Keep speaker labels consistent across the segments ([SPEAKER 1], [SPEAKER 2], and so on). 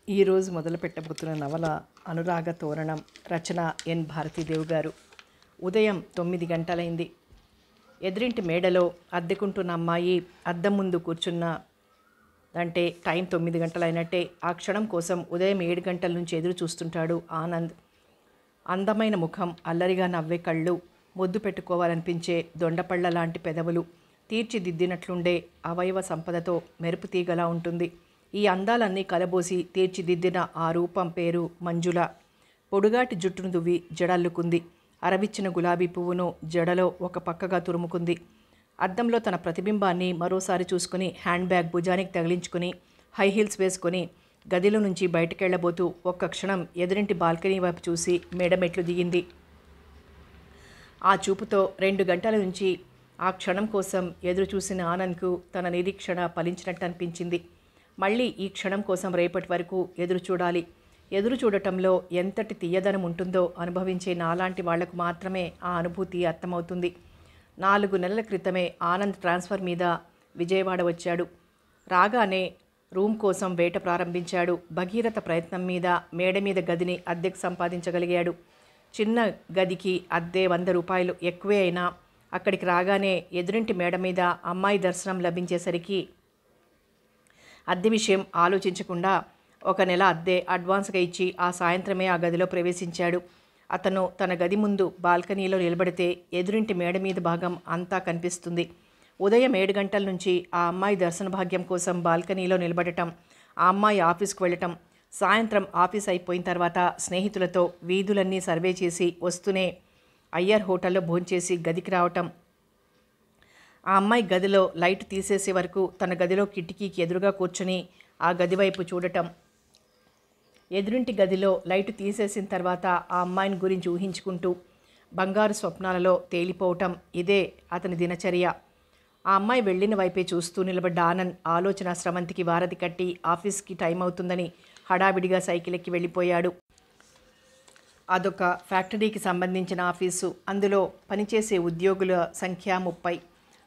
[SPEAKER 1] ఈరోజు మొదలు పెట్టబోతున్న నవల అనురాగ తోరణం. రచన ఎన్ భారతీదేవి గారు. ఉదయం 9 గంటలైంది. ఎదురింటి మేడలో అద్దెకుంటున్న అమ్మాయి అద్దం ముందు కూర్చున్న అంటే టైం 9 గంటలైనట్టే. ఆ క్షణం కోసం ఉదయం 7 గంటల నుంచి ఎదురు చూస్తుంటాడు ఆనంద్. అందమైన ముఖం, అల్లరిగా నవ్వే కళ్ళు, ముద్దు పెట్టుకోవాలనిపించే దొండపళ్ళ లాంటి పెదవులు, తీర్చిదిద్దినట్లుండే అవయవ సంపదతో మెరుపు తీగలా ఉంటుంది. ఈ అందాలన్నీ కలబోసి తీర్చిదిద్దిన ఆ రూపం పేరు మంజుల. పొడుగాటి జుట్టును దువ్వి జడల్లుకుంది. అరవిచ్చిన గులాబీ పువ్వును జడలో ఒక పక్కగా తురుముకుంది. అద్దంలో తన ప్రతిబింబాన్ని మరోసారి చూసుకుని హ్యాండ్ బ్యాగ్ భుజానికి తగిలించుకుని హై హీల్స్ వేసుకొని గదిలో నుంచి బయటకెళ్లబోతూ ఒక్క క్షణం ఎదురింటి బాల్కనీ వైపు చూసి మేడమెట్లు దిగింది. ఆ చూపుతో 2 గంటల నుంచి ఆ క్షణం కోసం ఎదురు చూసిన ఆనంద్కు తన నిరీక్షణ ఫలించినట్టు అనిపించింది. మళ్ళీ ఈ క్షణం కోసం రేపటి వరకు ఎదురు చూడాలి. ఎదురు చూడటంలో ఎంతటి తీయదనం ఉంటుందో అనుభవించే నాలాంటి వాళ్లకు మాత్రమే ఆ అనుభూతి అర్థమవుతుంది. 4 నెలల క్రితమే ఆనంద్ ట్రాన్స్ఫర్ మీద విజయవాడ వచ్చాడు. రాగానే రూమ్ కోసం వేట ప్రారంభించాడు. భగీరథ ప్రయత్నం మీద మేడ మీద గదిని అద్దెకు సంపాదించగలిగాడు. చిన్న గదికి అద్దె 100 రూపాయలు ఎక్కువే అయినా అక్కడికి రాగానే ఎదురింటి మేడ మీద అమ్మాయి దర్శనం లభించేసరికి అద్దె విషయం ఆలోచించకుండా 1 నెల అద్దె అడ్వాన్స్గా ఇచ్చి ఆ సాయంత్రమే ఆ గదిలో ప్రవేశించాడు. అతను తన గది ముందు బాల్కనీలో నిలబడితే ఎదురింటి మేడ మీద భాగం అంతా కనిపిస్తుంది. ఉదయం 7 గంటల నుంచి ఆ అమ్మాయి దర్శన భాగ్యం కోసం బాల్కనీలో నిలబడటం, ఆ అమ్మాయి ఆఫీస్కు వెళ్ళటం, సాయంత్రం ఆఫీస్ అయిపోయిన తర్వాత స్నేహితులతో వీధులన్నీ సర్వే చేసి వస్తూనే అయ్యర్ హోటల్లో భోంచేసి గదికి రావటం, ఆ అమ్మాయి గదిలో లైట్ తీసేసే వరకు తన గదిలో కిటికీకి ఎదురుగా కూర్చుని ఆ గది వైపు చూడటం, ఎదురింటి గదిలో లైట్ తీసేసిన తర్వాత ఆ అమ్మాయిని గురించి ఊహించుకుంటూ బంగారు స్వప్నాలలో తేలిపోవటం, ఇదే అతని దినచర్య. ఆ అమ్మాయి వెళ్ళిన వైపే చూస్తూ నిలబడ్డ ఆనంద్ ఆలోచన స్రవంతికి వారధి కట్టి ఆఫీస్కి టైం అవుతుందని హడావిడిగా సైకిల్ ఎక్కి వెళ్ళిపోయాడు. అదొక ఫ్యాక్టరీకి సంబంధించిన ఆఫీసు. అందులో పనిచేసే ఉద్యోగుల సంఖ్య 30.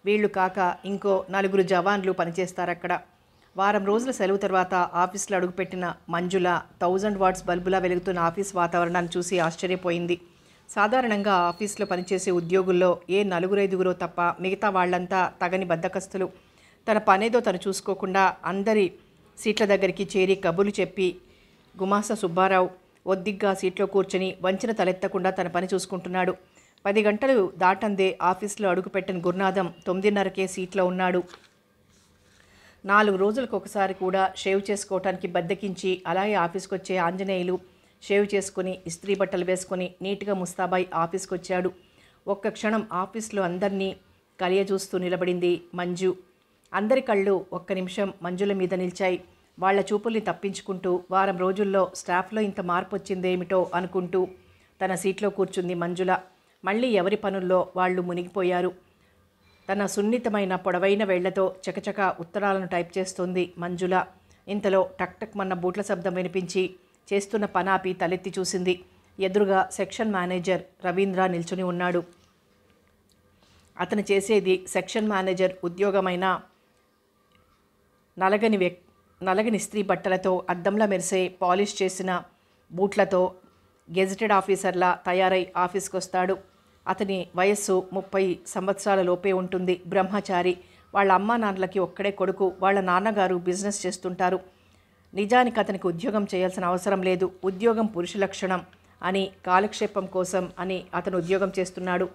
[SPEAKER 1] వీళ్ళు కాక ఇంకో 4 జవాన్లు పనిచేస్తారక్కడ. వారం రోజుల సెలవు తర్వాత ఆఫీస్లో అడుగుపెట్టిన మంజుల 1000 వాట్స్ బల్బులా వెలుగుతున్న ఆఫీస్ వాతావరణాన్ని చూసి ఆశ్చర్యపోయింది. సాధారణంగా ఆఫీస్లో పనిచేసే ఉద్యోగుల్లో ఏ 4-5 తప్ప మిగతా వాళ్ళంతా తగని బద్ధకస్తులు. తన పనేదో తను చూసుకోకుండా అందరి సీట్ల దగ్గరికి చేరి కబుర్లు చెప్పి గుమాస్తా సుబ్బారావు ఒద్దిగ్గా సీట్లో కూర్చొని వంచిన తలెత్తకుండా తన పని చూసుకుంటున్నాడు. 10 గంటలు దాటందే ఆఫీస్లో అడుగుపెట్టిన గురునాథం 9:30కే సీట్లో ఉన్నాడు. 4 రోజులకు ఒకసారి కూడా షేవ్ చేసుకోవటానికి బద్దకించి అలాగే ఆఫీస్కి వచ్చే ఆంజనేయులు షేవ్ చేసుకుని ఇస్త్రీ బట్టలు వేసుకొని నీట్గా ముస్తాబాయ్ ఆఫీస్కి వచ్చాడు. ఒక్క క్షణం ఆఫీస్లో అందరినీ కలియజూస్తూ నిలబడింది మంజు. అందరి కళ్ళు ఒక్క నిమిషం మంజుల మీద నిలిచాయి. వాళ్ల చూపుల్ని తప్పించుకుంటూ వారం రోజుల్లో స్టాఫ్లో ఇంత మార్పు వచ్చిందేమిటో అనుకుంటూ తన సీట్లో కూర్చుంది మంజుల. మళ్ళీ ఎవరి పనుల్లో వాళ్ళు మునిగిపోయారు. తన సున్నితమైన పొడవైన వేళ్లతో చకచక ఉత్తరాలను టైప్ చేస్తోంది మంజుల. ఇంతలో టక్ టక్ మన్న బూట్ల శబ్దం వినిపించి చేస్తున్న పనాపి తలెత్తి చూసింది. ఎదురుగా సెక్షన్ మేనేజర్ రవీంద్ర నిల్చుని ఉన్నాడు. అతను చేసేది సెక్షన్ మేనేజర్ ఉద్యోగమైన నలగని ఇస్త్రీ బట్టలతో అద్దంలా మెరిసే పాలిష్ చేసిన బూట్లతో గెజిటెడ్ ఆఫీసర్లా తయారై ఆఫీస్కి వస్తాడు. అతని వయస్సు 30 సంవత్సరాల లోపే ఉంటుంది. బ్రహ్మచారి. వాళ్ళ అమ్మా నాన్నలకి ఒక్కడే కొడుకు. వాళ్ళ నాన్నగారు బిజినెస్ చేస్తుంటారు. నిజానికి అతనికి ఉద్యోగం చేయాల్సిన అవసరం లేదు. ఉద్యోగం పురుష లక్షణం అని కాలక్షేపం కోసం అని అతను ఉద్యోగం చేస్తున్నాడు.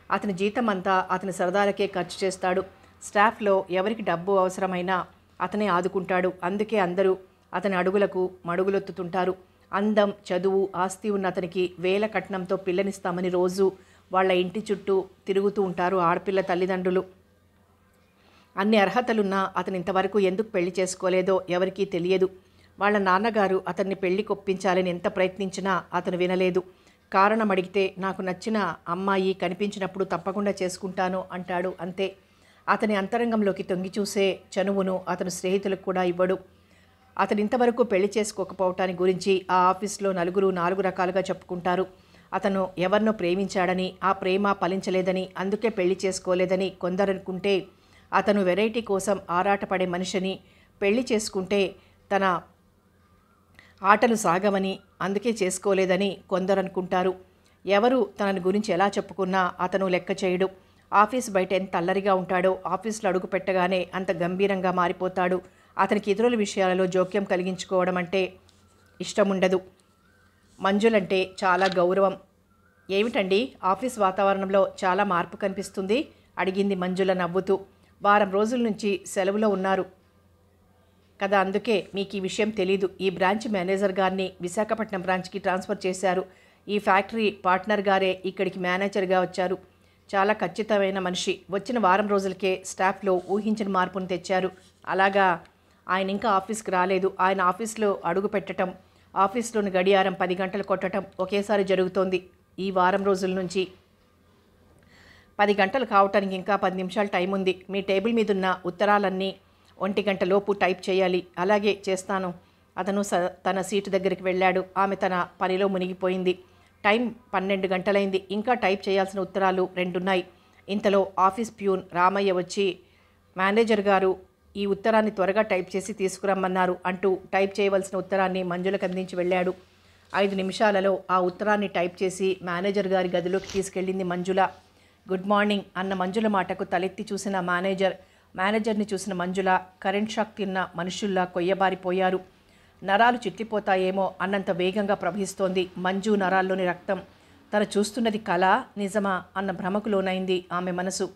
[SPEAKER 1] అతని జీతం అంతా అతని సరదాలకే ఖర్చు చేస్తాడు. స్టాఫ్లో ఎవరికి డబ్బు అవసరమైనా అతనే ఆదుకుంటాడు. అందుకే అందరూ అతని అడుగులకు మడుగులొత్తుతుంటారు. అందం, చదువు, ఆస్తి ఉన్న అతనికి వేల కట్నంతో పిల్లనిస్తామని రోజు వాళ్ళ ఇంటి చుట్టూ తిరుగుతూ ఉంటారు ఆడపిల్ల తల్లిదండ్రులు. అన్ని అర్హతలున్నా అతను ఇంతవరకు ఎందుకు పెళ్లి చేసుకోలేదో ఎవరికీ తెలియదు. వాళ్ళ నాన్నగారు అతన్ని పెళ్లి కొప్పించాలని ఎంత ప్రయత్నించినా అతను వినలేదు. కారణం అడిగితే నాకు నచ్చిన అమ్మాయి కనిపించినప్పుడు తప్పకుండా చేసుకుంటాను అంటాడు. అంతే. అతని అంతరంగంలోకి తొంగి చూసే చనువును అతను స్నేహితులకు కూడా ఇవ్వడు. అతను ఇంతవరకు పెళ్లి చేసుకోకపోవటానికి గురించి ఆ ఆఫీస్లో నలుగురు 4 రకాలుగా చెప్పుకుంటారు. అతను ఎవరినో ప్రేమించాడని, ఆ ప్రేమ ఫలించలేదని, అందుకే పెళ్లి చేసుకోలేదని కొందరనుకుంటే, అతను వెరైటీ కోసం ఆరాటపడే మనిషిని, పెళ్లి చేసుకుంటే తన ఆటలు సాగవని, అందుకే చేసుకోలేదని కొందరు అనుకుంటారు. ఎవరు తనని గురించి ఎలా చెప్పుకున్నా అతను లెక్క చేయడు. ఆఫీస్ బయట ఎంత అల్లరిగా ఉంటాడో ఆఫీసులో అడుగు పెట్టగానే అంత గంభీరంగా మారిపోతాడు. అతనికి ఇతరుల విషయాలలో జోక్యం కలిగించుకోవడం అంటే ఇష్టముండదు. మంజులంటే చాలా గౌరవం. ఏమిటండి, ఆఫీస్ వాతావరణంలో చాలా మార్పు కనిపిస్తుంది అడిగింది మంజుల నవ్వుతూ. వారం రోజుల నుంచి సెలవులో ఉన్నారు కదా, అందుకే మీకు ఈ విషయం తెలీదు. ఈ బ్రాంచ్ మేనేజర్ గారిని విశాఖపట్నం బ్రాంచ్కి ట్రాన్స్ఫర్ చేశారు. ఈ ఫ్యాక్టరీ పార్ట్నర్ గారే ఇక్కడికి మేనేజర్గా వచ్చారు. చాలా ఖచ్చితమైన మనిషి. వచ్చిన వారం రోజులకే స్టాఫ్లో ఊహించిన మార్పును తెచ్చారు. అలాగా, ఆయన ఇంకా ఆఫీస్కి రాలేదు. ఆయన ఆఫీస్లో అడుగు పెట్టడం, ఆఫీస్లోని గడియారం 10 గంటలు కొట్టడం ఒకేసారి జరుగుతోంది. ఈ వారం రోజుల నుంచి 10 గంటలు కావటానికి ఇంకా 10 నిమిషాలు టైం ఉంది. మీ టేబుల్ మీదున్న ఉత్తరాలన్నీ 1 గంట లోపు టైప్ చేయాలి. అలాగే చేస్తాను. అతను తన సీటు దగ్గరికి వెళ్ళాడు. ఆమె తన పనిలో మునిగిపోయింది. టైం 12 గంటలైంది. ఇంకా టైప్ చేయాల్సిన ఉత్తరాలు 2 ఉన్నాయి. ఇంతలో ఆఫీస్ ప్యూన్ రామయ్య వచ్చి, మేనేజర్ గారు ఈ ఉత్తరాన్ని త్వరగా టైప్ చేసి తీసుకురమ్మన్నారు అంటూ టైప్ చేయవలసిన ఉత్తరాన్ని మంజులకు అందించి వెళ్ళాడు. 5 నిమిషాలలో ఆ ఉత్తరాన్ని టైప్ చేసి మేనేజర్ గారి గదిలోకి తీసుకెళ్ళింది మంజుల. గుడ్ మార్నింగ్ అన్న మంజుల మాటకు తలెత్తి చూసిన మేనేజర్ని చూసిన మంజుల కరెంట్ షాక్ తిన్న మనుషుల్లా కొయ్యబారిపోయారు. నరాలు చిట్లిపోతాయేమో అన్నంత వేగంగా ప్రవహిస్తోంది మంజు నరాల్లోని రక్తం. తను చూస్తున్నది కళ నిజమా అన్న భ్రమకు లోనైంది ఆమె మనసు.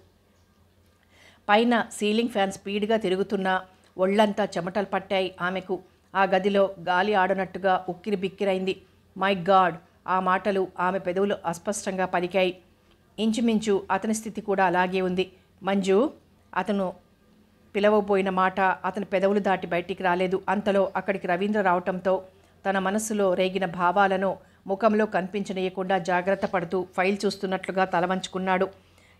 [SPEAKER 1] పైన సీలింగ్ ఫ్యాన్ స్పీడ్గా తిరుగుతున్నా ఒళ్లంతా చెమటలు పట్టాయి ఆమెకు. ఆ గదిలో గాలి ఆడనట్టుగా ఉక్కిరి బిక్కిరైంది. మై గాడ్, ఆ మాటలు ఆమె పెదవులు అస్పష్టంగా పలికాయి. ఇంచుమించు అతని స్థితి కూడా అలాగే ఉంది. మంజు, అతను పిలవబోయిన మాట అతని పెదవులు దాటి బయటికి రాలేదు. అంతలో అక్కడికి రవీంద్ర రావటంతో తన మనస్సులో రేగిన భావాలను ముఖంలో కనిపించనీయకుండా జాగ్రత్త పడుతూ ఫైల్ చూస్తున్నట్లుగా తలవంచుకున్నాడు.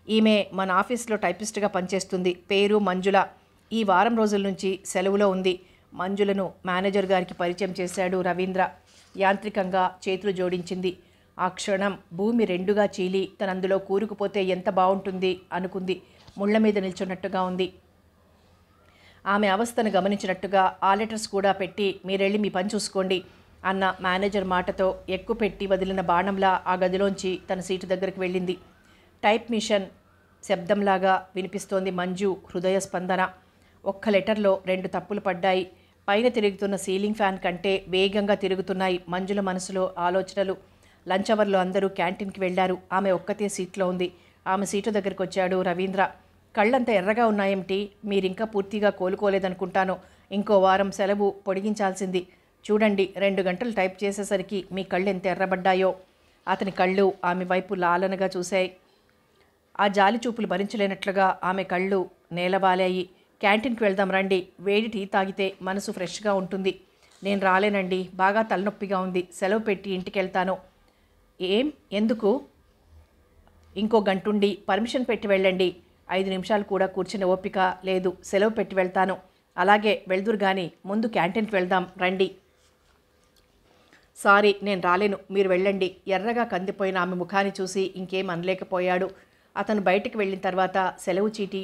[SPEAKER 1] ఈమె మన ఆఫీస్లో టైపిస్ట్గా పనిచేస్తుంది. పేరు మంజుల. ఈ వారం రోజుల నుంచి సెలవులో ఉంది. మంజులను మేనేజర్ గారికి పరిచయం చేశాడు రవీంద్ర. యాంత్రికంగా చేతులు జోడించింది. ఆ క్షణం భూమి రెండుగా చీలి తనందులో కూరుకుపోతే ఎంత బాగుంటుంది అనుకుంది. ముళ్ల మీద నిల్చున్నట్టుగా ఉంది. ఆమె అవస్థను గమనించినట్టుగా ఆ లెటర్స్ కూడా పెట్టి మీరెళ్ళి మీ పని చూసుకోండి అన్న మేనేజర్ మాటతో ఎక్కుపెట్టి వదిలిన బాణంలా ఆ గదిలోంచి తన సీటు దగ్గరికి వెళ్ళింది. టైప్ మిషన్ శబ్దంలాగా వినిపిస్తోంది మంజు హృదయ స్పందన. ఒక్క లెటర్లో 2 తప్పులు పడ్డాయి. పైన తిరుగుతున్న సీలింగ్ ఫ్యాన్ కంటే వేగంగా తిరుగుతున్నాయి మంజుల మనసులో ఆలోచనలు. లంచ్ అవర్లో అందరూ క్యాంటీన్కి వెళ్లారు. ఆమె ఒక్కతే సీట్లో ఉంది. ఆమె సీటు దగ్గరికి వచ్చాడు రవీంద్ర. కళ్ళంతా ఎర్రగా ఉన్నాయేమిటి? మీరింకా పూర్తిగా కోలుకోలేదనుకుంటాను. ఇంకో వారం సెలవు పొడిగించాల్సింది. చూడండి, 2 గంటలు టైప్ చేసేసరికి మీ కళ్ళు ఎంత ఎర్రబడ్డాయో. అతని కళ్ళు ఆమె వైపు లాలనగా చూశాయి. ఆ జాలి చూపులు భరించలేనట్లుగా ఆమె కళ్ళు నేలవాలాయి. క్యాంటీన్కి వెళ్దాం రండి. వేడి టీ తాగితే మనసు ఫ్రెష్గా ఉంటుంది. నేను రాలేనండి, బాగా తలనొప్పిగా ఉంది. సెలవు పెట్టి ఇంటికి వెళ్తాను. ఏం, ఎందుకు? ఇంకో గంటుండి పర్మిషన్ పెట్టి వెళ్ళండి. 5 నిమిషాలు కూడా కూర్చునే ఓపిక లేదు. సెలవు పెట్టి వెళ్తాను. అలాగే వెళ్దురు గాని ముందు క్యాంటీన్కి వెళ్దాం రండి. సారీ, నేను రాలేను, మీరు వెళ్ళండి. ఎర్రగా కందిపోయిన ఆమె ముఖాన్ని చూసి ఇంకేం అనలేకపోయాడు. అతను బయటికి వెళ్ళిన తర్వాత సెలవు చీటీ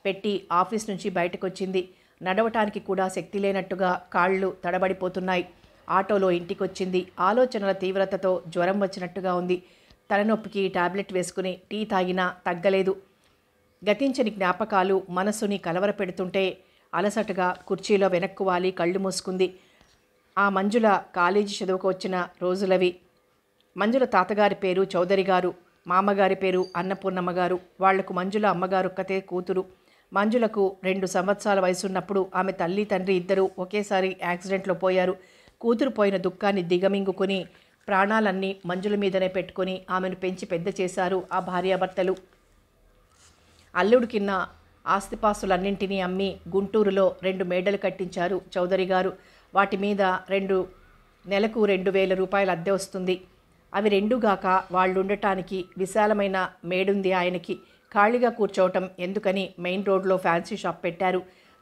[SPEAKER 1] పెట్టి ఆఫీస్ నుంచి బయటకు వచ్చింది. నడవటానికి కూడా శక్తి లేనట్టుగా కాళ్ళు తడబడిపోతున్నాయి. ఆటోలో ఇంటికొచ్చింది. ఆలోచనల తీవ్రతతో జ్వరం వచ్చినట్టుగా ఉంది. తలనొప్పికి టాబ్లెట్ వేసుకుని టీ తాగినా తగ్గలేదు. గతించని జ్ఞాపకాలు మనసుని కలవరపెడుతుంటే అలసటగా కుర్చీలో వెనక్కు వాలి కళ్ళు మూసుకుంది. ఆ మంజుల కాలేజీ చదువుకు వచ్చిన రోజులవి. మంజుల తాతగారి పేరు చౌదరి గారు, మామగారి పేరు అన్నపూర్ణమ్మ గారు. వాళ్లకు మంజుల అమ్మగారు ఒక్కతే కూతురు. మంజులకు 2 సంవత్సరాల వయసున్నప్పుడు ఆమె తల్లి తండ్రి ఇద్దరూ ఒకేసారి యాక్సిడెంట్లో పోయారు. కూతురు పోయిన దుఃఖాన్ని దిగమింగుకొని ప్రాణాలన్నీ మంజుల మీదనే పెట్టుకొని ఆమెను పెంచి పెద్ద చేశారు ఆ భార్యాభర్తలు. అల్లుడికిన్న ఆస్తిపాస్తులన్నింటినీ అమ్మి గుంటూరులో 2 మేడలు కట్టించారు చౌదరి గారు. వాటి మీద నెలకు 2,000 రూపాయల అద్దె వస్తుంది. అవి 2 గాక వాళ్ళుండటానికి విశాలమైన మేడుంది ఆయనకి. ఖాళీగా కూర్చోవటం ఎందుకని మెయిన్ రోడ్లో ఫ్యాన్సీ షాప్ పెట్టారు.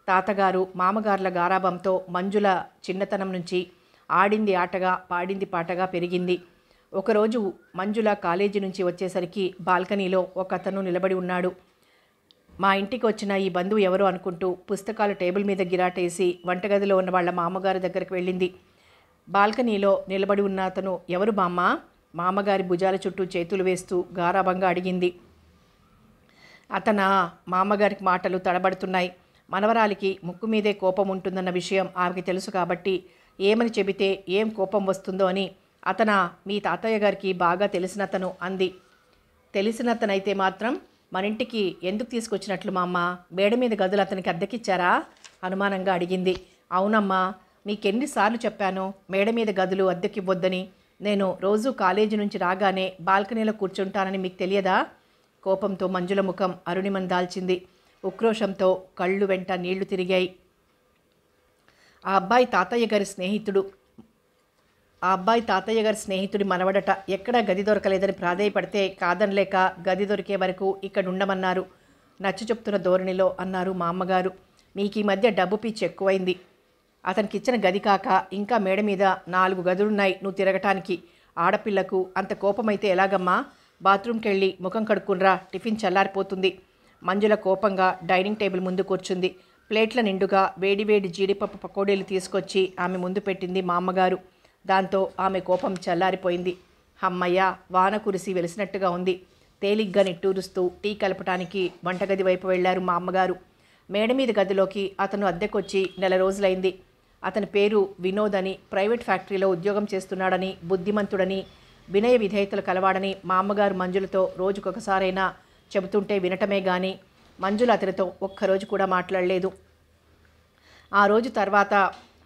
[SPEAKER 1] తాతగారు మామగార్ల గారాబంతో మంజుల చిన్నతనం నుంచి ఆడింది ఆటగా పాడింది పాటగా పెరిగింది. ఒకరోజు మంజుల కాలేజీ నుంచి వచ్చేసరికి బాల్కనీలో ఒక అతను నిలబడి ఉన్నాడు. మా ఇంటికి వచ్చిన ఈ బంధువు ఎవరో అనుకుంటూ పుస్తకాలు టేబుల్ మీద గిరాటేసి వంటగదిలో ఉన్న వాళ్ళ మామగారి దగ్గరికి వెళ్ళింది. బాల్కనీలో నిలబడి ఉన్న అతను, ఎవరు బామ్మ? మామగారి భుజాల చుట్టూ చేతులు వేస్తూ గారాబంగా అడిగింది. అతనా? మామగారికి మాటలు తడబడుతున్నాయి. మనవరాలికి ముక్కు మీదే కోపం ఉంటుందన్న విషయం ఆమెకి తెలుసు కాబట్టి ఏమని చెబితే ఏం కోపం వస్తుందో అని. అతనా? మీ తాతయ్య గారికి బాగా తెలిసినతను అంది. తెలిసినతనైతే మాత్రం మనింటికి ఎందుకు తీసుకొచ్చినట్లు మా అమ్మ? మేడ మీద గదులు అతనికి అద్దెకిచ్చారా? అనుమానంగా అడిగింది. అవునమ్మా, మీకెన్నిసార్లు చెప్పాను మేడ మీద గదులు అద్దెకివ్వొద్దని. నేను రోజు కాలేజీ నుంచి రాగానే బాల్కనీలో కూర్చుంటానని మీకు తెలియదా? కోపంతో మంజుల ముఖం అరుణిమం దాల్చింది. ఉక్రోషంతో కళ్ళు వెంట నీళ్లు తిరిగాయి. ఆ అబ్బాయి తాతయ్య గారి స్నేహితుడి మనవడట. ఎక్కడా గది దొరకలేదని ప్రాధేయపడితే కాదనలేక గది దొరికే వరకు ఇక్కడ ఉండమన్నారు. నచ్చ చెప్తున్న ధోరణిలో అన్నారు మా అమ్మగారు. మీకు ఈ మధ్య డబ్బు పిచ్చి ఎక్కువైంది. అతనికిచ్చిన గది కాక ఇంకా మేడ మీద 4 గదులున్నాయి నువ్వు తిరగటానికి. ఆడపిల్లకు అంత కోపమైతే ఎలాగమ్మా? బాత్రూమ్కి వెళ్ళి ముఖం కడుక్కునరా, టిఫిన్ చల్లారిపోతుంది. మంజుల కోపంగా డైనింగ్ టేబుల్ ముందు కూర్చుంది. ప్లేట్ల నిండుగా వేడివేడి జీడిపప్పు పకోడీలు తీసుకొచ్చి ఆమె ముందు పెట్టింది మా అమ్మగారు. దాంతో ఆమె కోపం చల్లారిపోయింది. అమ్మయ్య, వాన కురిసి వెలిసినట్టుగా ఉంది. తేలిగ్గా నిట్టూరుస్తూ టీ కలపటానికి వంటగది వైపు వెళ్లారు మా అమ్మగారు. మేడ మీద గదిలోకి అతను అద్దెకొచ్చి 1 నెల రోజులైంది. అతని పేరు వినోద్ అని, ప్రైవేట్ ఫ్యాక్టరీలో ఉద్యోగం చేస్తున్నాడని, బుద్ధిమంతుడని, వినయ విధేయతలు కలవాడని మా అమ్మగారు మంజులతో రోజుకొకసారైనా చెబుతుంటే వినటమే గాని మంజుల అతనితో ఒక్కరోజు కూడా మాట్లాడలేదు. ఆ రోజు తర్వాత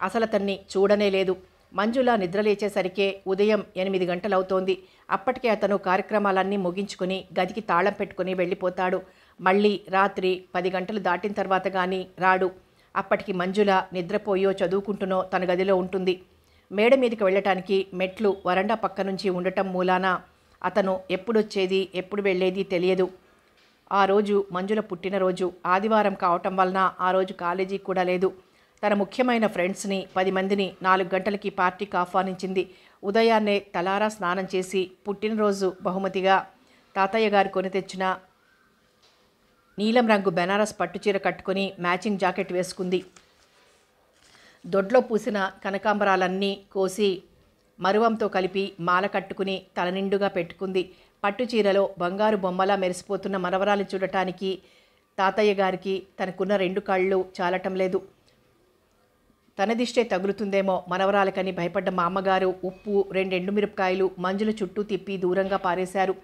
[SPEAKER 1] అసలు అతన్ని చూడనే లేదు. మంజుల నిద్రలేచేసరికే ఉదయం 8 గంటలవుతోంది. అప్పటికే అతను కార్యక్రమాలన్నీ ముగించుకుని గదికి తాళం పెట్టుకుని వెళ్ళిపోతాడు. మళ్ళీ రాత్రి 10 గంటలు దాటిన తర్వాత కానీ రాడు. అప్పటికి మంజుల నిద్రపోయో చదువుకుంటునో తన గదిలో ఉంటుంది. మేడ మీదకి వెళ్ళటానికి మెట్లు వరండా పక్క నుంచి ఉండటం మూలాన అతను ఎప్పుడొచ్చేది ఎప్పుడు వెళ్ళేది తెలియదు. ఆ రోజు మంజుల పుట్టినరోజు ఆదివారం కావటం వలన ఆ రోజు కాలేజీ కూడా లేదు. తన ముఖ్యమైన ఫ్రెండ్స్ని 10 మందిని 4 గంటలకి పార్టీకి ఆహ్వానించింది. ఉదయాన్నే తలారా స్నానం చేసి పుట్టినరోజు బహుమతిగా తాతయ్య గారు కొని తెచ్చిన నీలం రంగు బెనారస్ పట్టుచీర కట్టుకుని మ్యాచింగ్ జాకెట్ వేసుకుంది. దొడ్లో పూసిన కనకాంబరాలన్నీ కోసి మరువంతో కలిపి మాల కట్టుకుని తల నిండుగా పెట్టుకుంది. పట్టుచీరలో బంగారు బొమ్మలా మెరిసిపోతున్న మనవరాలు చూడటానికి తాతయ్య గారికి తనకున్న 2 కళ్ళు చాలటం లేదు. తన దిష్టే తగులుతుందేమో మనవరాలకని భయపడ్డ మా అమ్మగారు ఉప్పు 2 ఎండుమిరపకాయలు మంజుల చుట్టూ తిప్పి దూరంగా పారేశారు.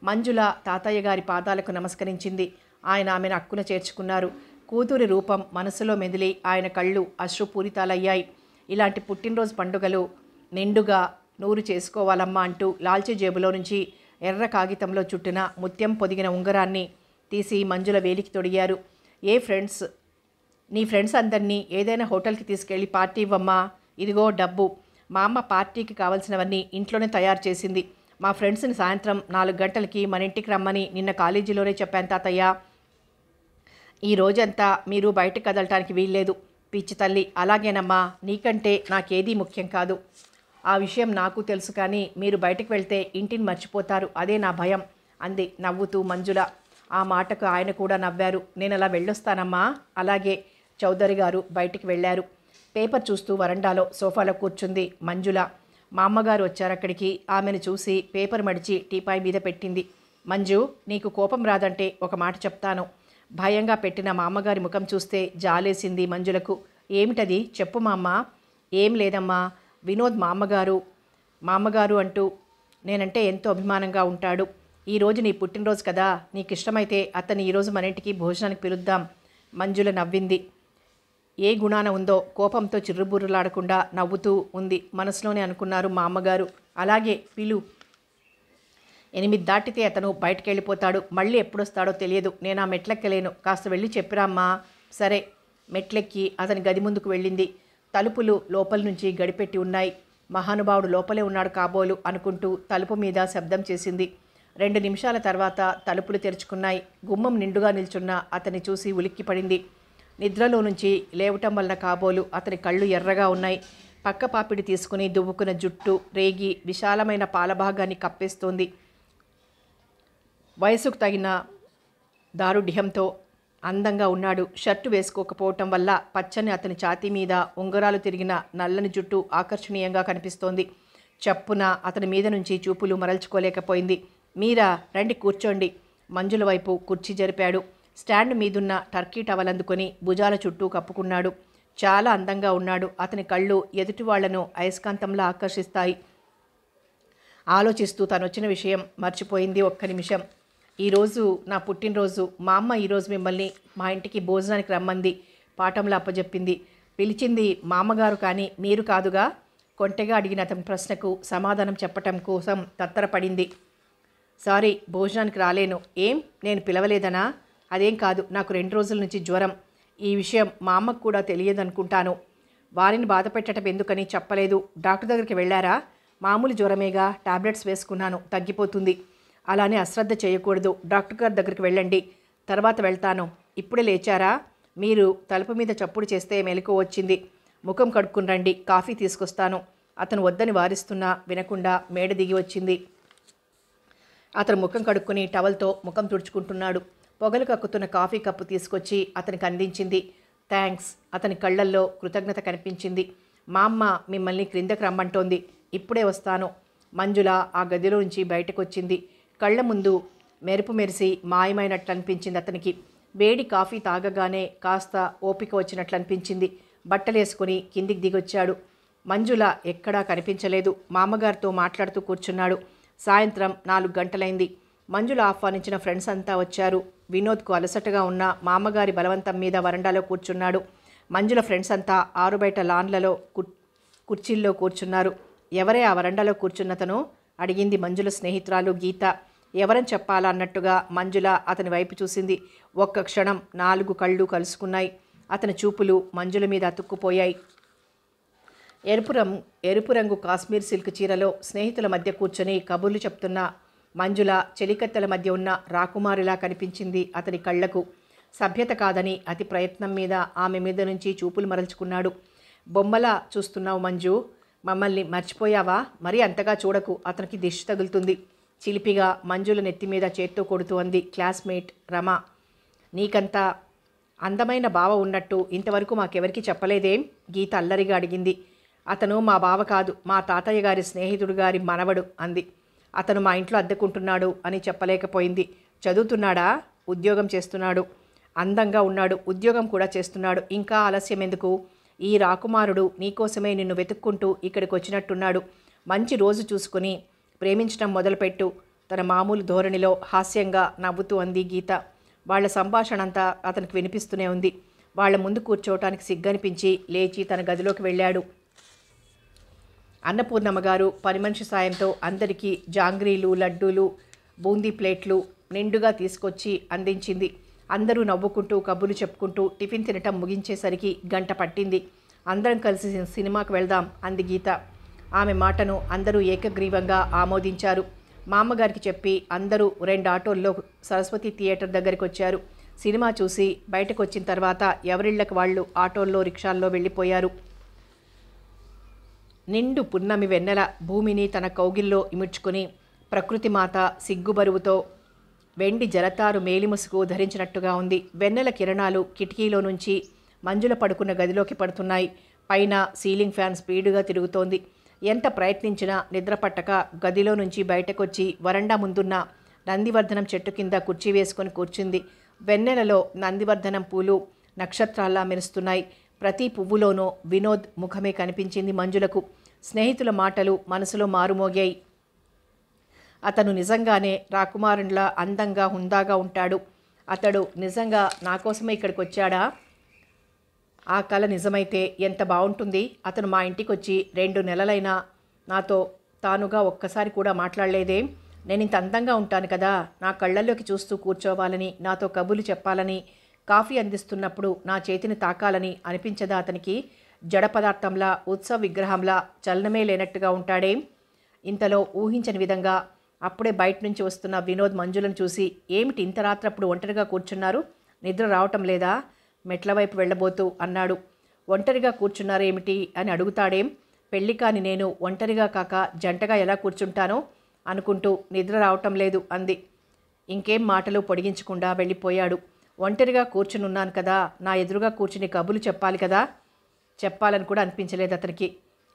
[SPEAKER 1] మంజుల తాతయ్య గారి పాదాలకు నమస్కరించింది. ఆయన ఆమెను అక్కున చేర్చుకున్నారు. కూతురి రూపం మనసులో మెదిలి ఆయన కళ్ళు అశ్రుపూరితాలయ్యాయి. ఇలాంటి పుట్టినరోజు పండుగలు నిండుగా నూరు చేసుకోవాలమ్మా అంటూ లాల్చీ జేబులో నుంచి ఎర్ర కాగితంలో చుట్టిన ముత్యం పొదిగిన ఉంగరాన్ని తీసి మంజుల వేలికి తొడిగారు. నీ ఫ్రెండ్స్ అందరినీ ఏదైనా హోటల్కి తీసుకెళ్ళి పార్టీ ఇవ్వమ్మా. ఇదిగో డబ్బు. మా అమ్మ పార్టీకి కావాల్సినవన్నీ ఇంట్లోనే తయారు చేసింది. మా ఫ్రెండ్స్ని సాయంత్రం 4 గంటలకి మన ఇంటికి రమ్మని నిన్న కాలేజీలోనే చెప్పాను తాతయ్య. ఈ రోజంతా మీరు బయటకు కదలటానికి వీల్లేదు. పిచ్చి తల్లి, అలాగేనమ్మా, నీకంటే నాకేదీ ముఖ్యం కాదు. ఆ విషయం నాకు తెలుసు, కానీ మీరు బయటకు వెళ్తే ఇంటిని మర్చిపోతారు, అదే నా భయం అంది నవ్వుతూ మంజుల. ఆ మాటకు ఆయన కూడా నవ్వారు. నేను అలా వెళ్ళొస్తానమ్మా. అలాగే. చౌదరి గారు బయటికి వెళ్ళారు. పేపర్ చూస్తూ వరండాలో సోఫాలో కూర్చుంది మంజుల. మా అమ్మగారు వచ్చారక్కడికి. ఆమెను చూసి పేపర్ మడిచి టీపాయ్ మీద పెట్టింది. మంజు, నీకు కోపం రాదంటే ఒక మాట చెప్తాను. భయంగా పెట్టిన మా అమ్మగారి ముఖం చూస్తే జాలేసింది మంజులకు. ఏమిటది? చెప్పు మా అమ్మ. ఏం లేదమ్మా, వినోద్ మా అమ్మగారు అంటూ నేనంటే ఎంతో అభిమానంగా ఉంటాడు. ఈరోజు నీ పుట్టినరోజు కదా, నీకు ఇష్టమైతే అతన్ని ఈరోజు మన ఇంటికి భోజనానికి పిలుద్దాం. మంజుల నవ్వింది. ఏ గుణాన ఉందో కోపంతో చిర్రుబుర్రులాడకుండా నవ్వుతూ ఉంది. మనసులోనే అనుకున్నారు మా అమ్మగారు. అలాగే పిలు. 8 దాటితే అతను బయటికి వెళ్ళిపోతాడు. మళ్ళీ ఎప్పుడొస్తాడో తెలియదు. నేను ఆ మెట్లెక్కలేను. కాస్త వెళ్ళి చెప్పిరామ్మా. సరే. మెట్లెక్కి అతని గది ముందుకు వెళ్ళింది. తలుపులు లోపల నుంచి గడిపెట్టి ఉన్నాయి. మహానుభావుడు లోపలే ఉన్నాడు కాబోలు అనుకుంటూ తలుపు మీద శబ్దం చేసింది. 2 నిమిషాల తర్వాత తలుపులు తెరుచుకున్నాయి. గుమ్మం నిండుగా నిల్చున్న అతన్ని చూసి ఉలిక్కిపడింది. నిద్రలో నుంచి లేవటం వలన కాబోలు అతని కళ్ళు ఎర్రగా ఉన్నాయి. పక్క పాపిడి తీసుకుని దువ్వుకున్న జుట్టు రేగి విశాలమైన పాలభాగాన్ని కప్పేస్తోంది. వయసుకు తగిన దారుఢ్యంతో అందంగా ఉన్నాడు. షర్టు వేసుకోకపోవటం వల్ల పచ్చని అతని ఛాతీ మీద ఉంగరాలు తిరిగిన నల్లని జుట్టు ఆకర్షణీయంగా కనిపిస్తోంది. చప్పున అతని మీద నుంచి చూపులు మరల్చుకోలేకపోయింది. మీరా, రండి కూర్చోండి. మంజుల వైపు కుర్చీ జరిపాడు. స్టాండ్ మీదున్న టర్కీ టవల్ అందుకొని భుజాల చుట్టూ కప్పుకున్నాడు. చాలా అందంగా ఉన్నాడు. అతని కళ్ళు ఎదుటి వాళ్లను అయస్కాంతంలా ఆకర్షిస్తాయి. ఆలోచిస్తూ తనొచ్చిన విషయం మర్చిపోయింది ఒక్క నిమిషం. ఈరోజు నా పుట్టినరోజు. మా అమ్మ ఈరోజు మిమ్మల్ని మా ఇంటికి భోజనానికి రమ్మంది. పాఠంలో అప్పచెప్పింది. పిలిచింది మా అమ్మగారు కానీ మీరు కాదుగా? కొంటెగా అడిగిన అతని ప్రశ్నకు సమాధానం చెప్పటం కోసం తత్తరపడింది. సారీ, భోజనానికి రాలేను. ఏం, నేను పిలవలేదనా? అదేం కాదు, నాకు 2 రోజుల నుంచి జ్వరం. ఈ విషయం మా అమ్మకు కూడా తెలియదనుకుంటాను. వారిని బాధ పెట్టడం ఎందుకని చెప్పలేదు. డాక్టర్ దగ్గరికి వెళ్ళారా? మామూలు జ్వరమేగా, టాబ్లెట్స్ వేసుకున్నాను, తగ్గిపోతుంది. అలానే అశ్రద్ధ చేయకూడదు. డాక్టర్ గారి దగ్గరికి వెళ్ళండి, తర్వాత వెళ్తాను. ఇప్పుడే లేచారా? మీరు తలుపు మీద చప్పుడు చేస్తే మెలకువ వచ్చింది. ముఖం కడుక్కుని రండి, కాఫీ తీసుకొస్తాను. అతను వద్దని వారిస్తున్నా వినకుండా మేడ దిగి వచ్చింది. అతను ముఖం కడుక్కుని టవల్తో ముఖం తుడుచుకుంటున్నాడు. పొగలు కక్కుతున్న కాఫీ కప్పు తీసుకొచ్చి అతనికి అందించింది. థ్యాంక్స్. అతని కళ్ళల్లో కృతజ్ఞత కనిపించింది. మా అమ్మ మిమ్మల్ని క్రిందకు రమ్మంటోంది. ఇప్పుడే వస్తాను. మంజుల ఆ గదిలో నుంచి బయటకు వచ్చింది. కళ్ళ ముందు మెరుపు మెరిసి మాయమైనట్లు అనిపించింది అతనికి. వేడి కాఫీ తాగగానే కాస్త ఓపిక వచ్చినట్లు అనిపించింది. బట్టలేసుకుని కిందికి దిగొచ్చాడు. మంజుల ఎక్కడా కనిపించలేదు. మామగారితో మాట్లాడుతూ కూర్చున్నాడు. సాయంత్రం 4 గంటలైంది. మంజుల ఆహ్వానించిన ఫ్రెండ్స్ అంతా వచ్చారు. వినోద్కు అలసటగా ఉన్న మామగారి బలవంతం మీద వరండాలో కూర్చున్నాడు. మంజుల ఫ్రెండ్స్ అంతా ఆరుబయట లాన్లలో కుర్చీల్లో కూర్చున్నారు. ఎవరే ఆ వరండాలో కూర్చున్నతను? అడిగింది మంజుల స్నేహితురాలు గీత. ఎవరని చెప్పాలా అన్నట్టుగా మంజుల అతని వైపు చూసింది. ఒక్క క్షణం 4 కళ్ళు కలుసుకున్నాయి. అతని చూపులు మంజుల మీద అతుక్కుపోయాయి. ఎరుపు రంగు కాశ్మీర్ సిల్క్ చీరలో స్నేహితుల మధ్య కూర్చొని కబుర్లు చెప్తున్న మంజుల చెలికత్తెల మధ్య ఉన్న రాకుమారిలా కనిపించింది అతని కళ్లకు. సభ్యత కాదని అతి ప్రయత్నం మీద ఆమె మీద నుంచి చూపులు మరల్చుకున్నాడు. బొమ్మలా చూస్తున్నావు మంజు, మమ్మల్ని మర్చిపోయావా? మరీ అంతగా చూడకు, అతనికి దిష్టి తగులుతుంది. చిలిపిగా మంజుల నెత్తి మీద చేత్తో కొడుతూ అంది క్లాస్మేట్ రమ. నీకంత అందమైన బావ ఉన్నట్టు ఇంతవరకు మాకెవరికి చెప్పలేదేం? గీత అల్లరిగా అడిగింది. అతను మా బావ కాదు, మా తాతయ్య గారి స్నేహితుడు గారి మనవడు అంది. అతను మా ఇంట్లో అద్దెకుంటున్నాడు అని చెప్పలేకపోయింది. చదువుతున్నాడా? ఉద్యోగం చేస్తున్నాడు. అందంగా ఉన్నాడు, ఉద్యోగం కూడా చేస్తున్నాడు. ఇంకా ఆలస్యం ఎందుకు? ఈ రాకుమారుడు నీకోసమే నిన్ను వెతుక్కుంటూ ఇక్కడికి వచ్చినట్టున్నాడు. మంచి రోజు చూసుకుని ప్రేమించడం మొదలుపెట్టు. తన మామూలు ధోరణిలో హాస్యంగా నవ్వుతూ అంది గీత. వాళ్ల సంభాషణ అంతా అతనికి వినిపిస్తూనే ఉంది. వాళ్ల ముందు కూర్చోవటానికి సిగ్గనిపించి లేచి తన గదిలోకి వెళ్ళాడు. అన్నపూర్ణమ్మ గారు పని మనిషి సాయంతో అందరికీ జాంగ్రీలు, లడ్డూలు, బూందీ ప్లేట్లు నిండుగా తీసుకొచ్చి అందించింది. అందరూ నవ్వుకుంటూ కబుర్లు చెప్పుకుంటూ టిఫిన్ తినటం ముగించేసరికి 1 గంట పట్టింది. అందరం కలిసి సినిమాకు వెళ్దాం అంది గీత. ఆమె మాటను అందరూ ఏకగ్రీవంగా ఆమోదించారు. మా అమ్మగారికి చెప్పి అందరూ 2 ఆటోల్లో సరస్వతి థియేటర్ దగ్గరికి వచ్చారు. సినిమా చూసి బయటకు వచ్చిన తర్వాత ఎవరిళ్లకు వాళ్ళు ఆటోల్లో, రిక్షాల్లో వెళ్ళిపోయారు. నిండు పున్నమి వెన్నెల భూమిని తన కౌగిల్లో ఇముడ్చుకుని ప్రకృతి మాత సిగ్గుబరువుతో వెండి జలతారు మేలిముసుగు ధరించినట్టుగా ఉంది. వెన్నెల కిరణాలు కిటికీలో నుంచి మంజుల పడుకున్న గదిలోకి పడుతున్నాయి. పైన సీలింగ్ ఫ్యాన్ స్పీడుగా తిరుగుతోంది. ఎంత ప్రయత్నించినా నిద్రపట్టక గదిలో నుంచి బయటకొచ్చి వరండా ముందున్న నందివర్ధనం చెట్టు కింద కుర్చీ వేసుకొని కూర్చుంది. వెన్నెలలో నందివర్ధనం పూలు నక్షత్రాల్లా మెరుస్తున్నాయి. ప్రతి పువ్వులోనూ వినోద్ ముఖమే కనిపించింది మంజులకు. స్నేహితుల మాటలు మనసులో మారుమోగాయి. అతను నిజంగానే రాకుమారునిలా అందంగా హుందాగా ఉంటాడు. అతడు నిజంగా నా కోసమే ఇక్కడికి వచ్చాడా? ఆ కల నిజమైతే ఎంత బాగుంటుంది. అతను మా ఇంటికి వచ్చి 2 నెలలైనా నాతో తానుగా ఒక్కసారి కూడా మాట్లాడలేదేం? నేను ఇంత అందంగా ఉంటాను కదా, నా కళ్ళల్లోకి చూస్తూ కూర్చోవాలని, నాతో కబుర్లు చెప్పాలని, కాఫీ అందిస్తున్నప్పుడు నా చేతిని తాకాలని అనిపించదా అతనికి? జడ పదార్థంలా, ఉత్సవ విగ్రహంలా చలనమే లేనట్టుగా ఉంటాడేం? ఇంతలో ఊహించని విధంగా అప్పుడే బయట నుంచి వస్తున్న వినోద్ మంజులను చూసి, ఏమిటి ఇంత రాత్రప్పుడు ఒంటరిగా కూర్చున్నారు? నిద్ర రావటం లేదా? మెట్ల వైపు వెళ్ళబోతూ అన్నాడు. ఒంటరిగా కూర్చున్నారేమిటి అని అడుగుతాడేం? పెళ్లి కాని నేను ఒంటరిగా కాక జంటగా ఎలా కూర్చుంటానో అనుకుంటూ నిద్ర రావటం లేదు అంది. ఇంకేం మాటలు పొడిగించకుండా వెళ్ళిపోయాడు. ఒంటరిగా కూర్చుని ఉన్నాను కదా, నా ఎదురుగా కూర్చుని కబులు చెప్పాలి కదా. చెప్పాలని కూడా అనిపించలేదు అతనికి.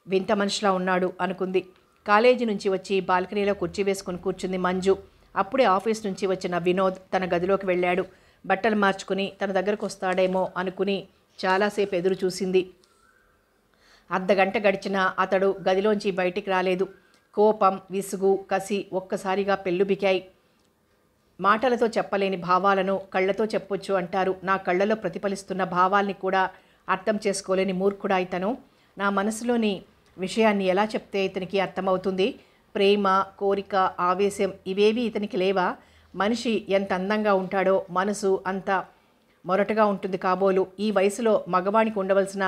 [SPEAKER 1] వింత మనిషిలా ఉన్నాడు అనుకుంది. కాలేజీ నుంచి వచ్చి బాల్కనీలో కుర్చీ వేసుకుని కూర్చుంది మంజు. అప్పుడే ఆఫీస్ నుంచి వచ్చిన వినోద్ తన గదిలోకి వెళ్ళాడు. బట్టలు మార్చుకుని తన దగ్గరకు వస్తాడేమో అనుకుని చాలాసేపు ఎదురు చూసింది. అర్ధగంట గడిచినా అతడు గదిలోంచి బయటికి రాలేదు. కోపం, విసుగు, కసి ఒక్కసారిగా పెళ్ళుబికాయి. మాటలతో చెప్పలేని భావాలను కళ్ళతో చెప్పొచ్చు అంటారు. నా కళ్ళలో ప్రతిఫలిస్తున్న భావాల్ని కూడా అర్థం చేసుకోలేని మూర్ఖుడా ఇతను. నా మనసులోని విషయాన్ని ఎలా చెప్తే ఇతనికి అర్థమవుతుంది? ప్రేమ, కోరిక, ఆవేశం ఇవేవి ఇతనికి లేవా? మనిషి ఎంత అందంగా ఉంటాడో మనసు అంత మొరటగా ఉంటుంది కాబోలు. ఈ వయసులో మగవానికి ఉండవలసిన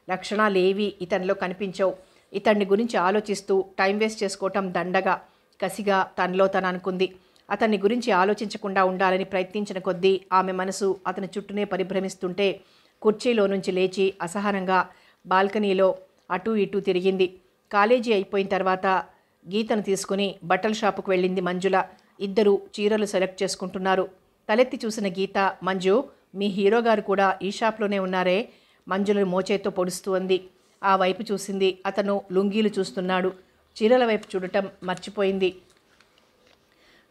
[SPEAKER 1] లక్షణాలేవి ఇతనిలో కనిపించవు. ఇతన్ని గురించి ఆలోచిస్తూ టైం వేస్ట్ చేసుకోవటం దండగా, కసిగా తనలో తను అనుకుంది. అతన్ని గురించి ఆలోచించకుండా ఉండాలని ప్రయత్నించిన కొద్దీ ఆమె మనసు అతని చుట్టూనే పరిభ్రమిస్తుంటే కుర్చీలో నుంచి లేచి అసహనంగా బాల్కనీలో అటూ ఇటూ తిరిగింది. కాలేజీ అయిపోయిన తర్వాత గీతను తీసుకుని బట్టల షాపుకు వెళ్ళింది మంజుల. ఇద్దరు చీరలు సెలెక్ట్ చేసుకుంటున్నారు. తలెత్తి చూసిన గీత, మంజు, మీ హీరో గారు కూడా ఈ షాప్లోనే ఉన్నారే? మంజులను మోచేతో పొడుస్తూ అంది. ఆ వైపు చూసింది. అతను లుంగీలు చూస్తున్నాడు. చీరల వైపు చూడటం మర్చిపోయింది.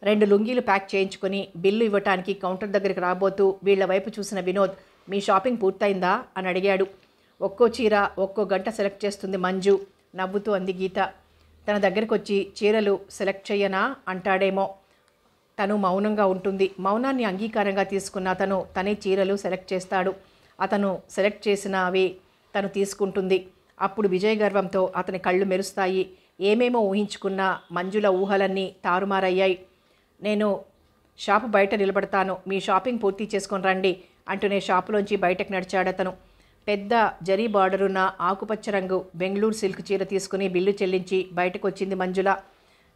[SPEAKER 1] 2 లుంగీలు ప్యాక్ చేయించుకొని బిల్లు ఇవ్వటానికి కౌంటర్ దగ్గరికి రాబోతూ వీళ్ల వైపు చూసిన వినోద్, మీ షాపింగ్ పూర్తయిందా అని అడిగాడు. ఒక్కో చీర ఒక్కో గంట సెలెక్ట్ చేస్తుంది మంజు, నవ్వుతూ అంది గీత. తన దగ్గరికి వచ్చి చీరలు సెలెక్ట్ చెయ్యనా అంటాడేమో. తను మౌనంగా ఉంటుంది. మౌనాన్ని అంగీకారంగా తీసుకున్న అతను తనే చీరలు సెలెక్ట్ చేస్తాడు. అతను సెలెక్ట్ చేసినవి తను తీసుకుంటుంది. అప్పుడు విజయ గర్వంతో అతని కళ్ళు మెరుస్తాయి. ఏమేమో ఊహించుకున్న మంజుల ఊహలన్నీ తారుమారయ్యాయి. నేను షాపు బయట నిలబడతాను, మీ షాపింగ్ పూర్తి చేసుకొని రండి అంటూనే షాపులోంచి బయటకు నడిచాడతను. పెద్ద జరీ బార్డరున్న ఆకుపచ్చ రంగు బెంగళూరు సిల్క్ చీర తీసుకుని బిల్లు చెల్లించి బయటకు వచ్చింది మంజుల.